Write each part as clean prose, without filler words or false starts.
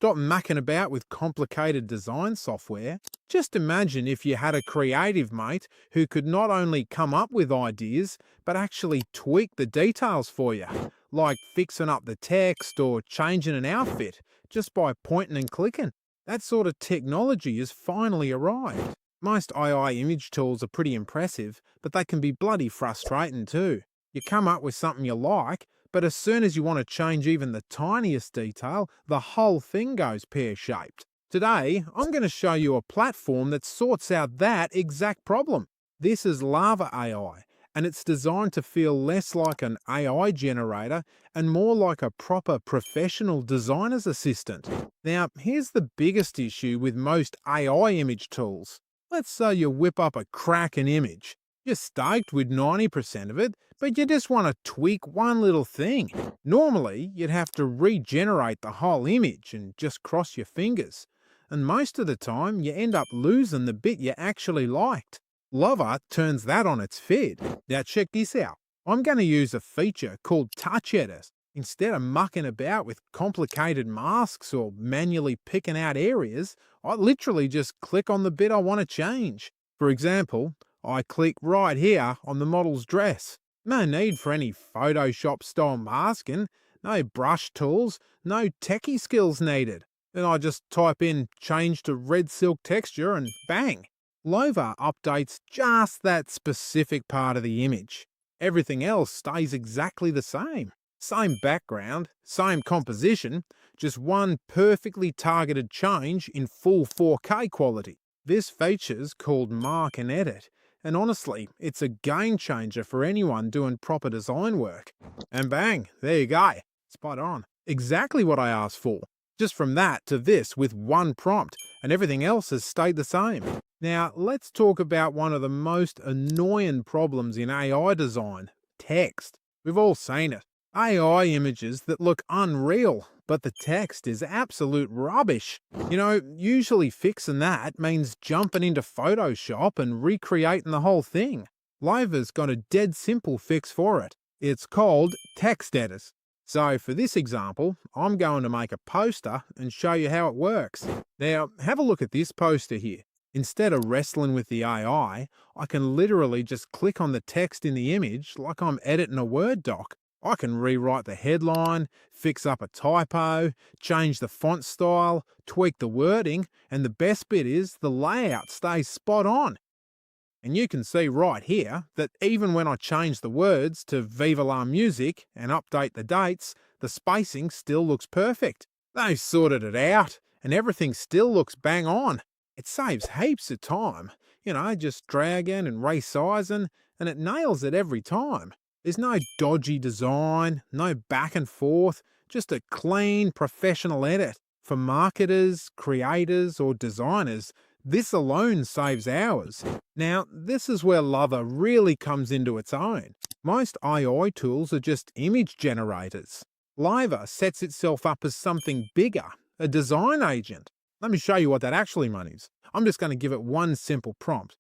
Stop mucking about with complicated design software. Just imagine if you had a creative mate who could not only come up with ideas, but actually tweak the details for you, like fixing up the text or changing an outfit just by pointing and clicking. That sort of technology has finally arrived. Most AI image tools are pretty impressive, but they can be bloody frustrating too. You come up with something you like, but as soon as you want to change even the tiniest detail, the whole thing goes pear-shaped. Today, I'm going to show you a platform that sorts out that exact problem. This is Lovart AI, and it's designed to feel less like an AI generator and more like a proper professional designer's assistant. Now, here's the biggest issue with most AI image tools. Let's say you whip up a cracking image. You're stoked with 90% of it, but you just want to tweak one little thing. Normally, you'd have to regenerate the whole image and just cross your fingers. And most of the time, you end up losing the bit you actually liked. Lovart turns that on its head. Now check this out. I'm going to use a feature called Touch Edit. Instead of mucking about with complicated masks or manually picking out areas, I literally just click on the bit I want to change. For example, I click right here on the model's dress. No need for any Photoshop style masking, no brush tools, no techie skills needed. Then I just type in change to red silk texture and bang. Lovart updates just that specific part of the image. Everything else stays exactly the same. Same background, same composition, just one perfectly targeted change in full 4K quality. This feature's called Mark and Edit, and honestly, it's a game changer for anyone doing proper design work. And bang, there you go. Spot on. Exactly what I asked for. Just from that to this with one prompt, and everything else has stayed the same. Now, let's talk about one of the most annoying problems in AI design, text. We've all seen it. AI images that look unreal, but the text is absolute rubbish. Usually fixing that means jumping into Photoshop and recreating the whole thing. Lovar's got a dead simple fix for it. It's called Text Edit. So for this example, I'm going to make a poster and show you how it works. Now, have a look at this poster here. Instead of wrestling with the AI, I can literally just click on the text in the image like I'm editing a Word doc. I can rewrite the headline, fix up a typo, change the font style, tweak the wording, and the best bit is the layout stays spot on. And you can see right here that even when I change the words to Viva la Music and update the dates, the spacing still looks perfect. They've sorted it out, and everything still looks bang on. It saves heaps of time, just dragging and resizing, and it nails it every time. There's no dodgy design, no back and forth, just a clean, professional edit. For marketers, creators, or designers, this alone saves hours. Now, this is where Lovart really comes into its own. Most AI tools are just image generators. Lovart sets itself up as something bigger, a design agent. Let me show you what that actually means. I'm just going to give it one simple prompt.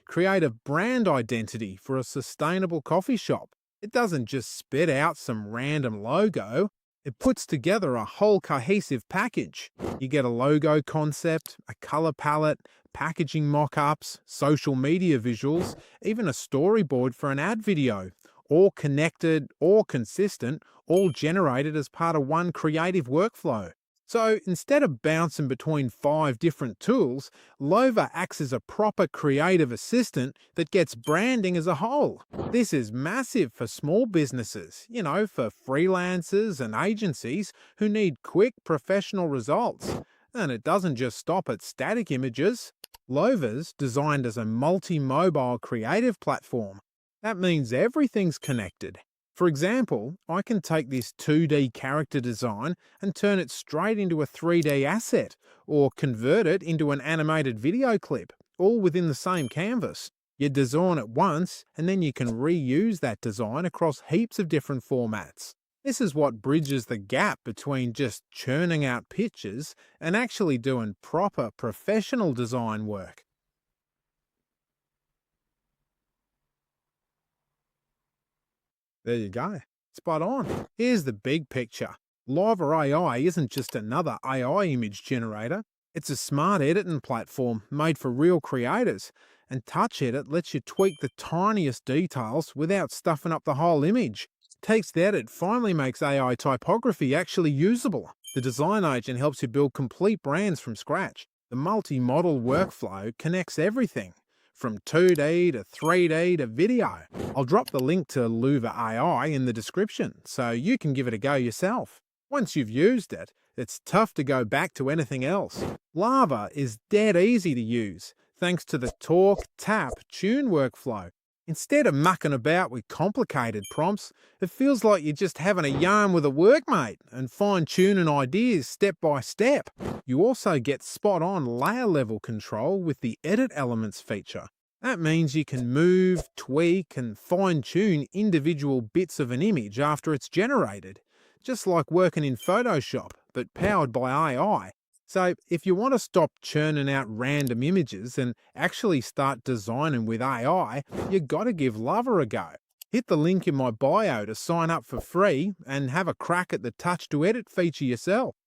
Create a brand identity for a sustainable coffee shop. It doesn't just spit out some random logo. It puts together a whole cohesive package. You get a logo concept, a color palette, packaging mock-ups, social media visuals, even a storyboard for an ad video. All connected, all consistent, all generated as part of one creative workflow. So instead of bouncing between 5 different tools, Lovart acts as a proper creative assistant that gets branding as a whole. This is massive for small businesses, for freelancers and agencies who need quick professional results. And it doesn't just stop at static images. Lovar's designed as a multimodal creative platform. That means everything's connected. For example, I can take this 2D character design and turn it straight into a 3D asset, or convert it into an animated video clip, all within the same canvas. You design it once, and then you can reuse that design across heaps of different formats. This is what bridges the gap between just churning out pictures and actually doing proper professional design work. There you go. Spot on. Here's the big picture. Lovart AI isn't just another AI image generator, it's a smart editing platform made for real creators. And Touch Edit lets you tweak the tiniest details without stuffing up the whole image. Text Edit finally makes AI typography actually usable. The design agent helps you build complete brands from scratch. The multimodal workflow connects everything, from 2D to 3D to video. I'll drop the link to Lovart AI in the description so you can give it a go yourself. Once you've used it, it's tough to go back to anything else. Lava is dead easy to use, thanks to the talk, tap, tune workflow. Instead of mucking about with complicated prompts, it feels like you're just having a yarn with a workmate and fine-tuning ideas step by step. You also get spot-on layer-level control with the Edit Elements feature. That means you can move, tweak, and fine-tune individual bits of an image after it's generated, just like working in Photoshop, but powered by AI. So if you want to stop churning out random images and actually start designing with AI, you got to give Lovart a go. Hit the link in my bio to sign up for free and have a crack at the Touch to Edit feature yourself.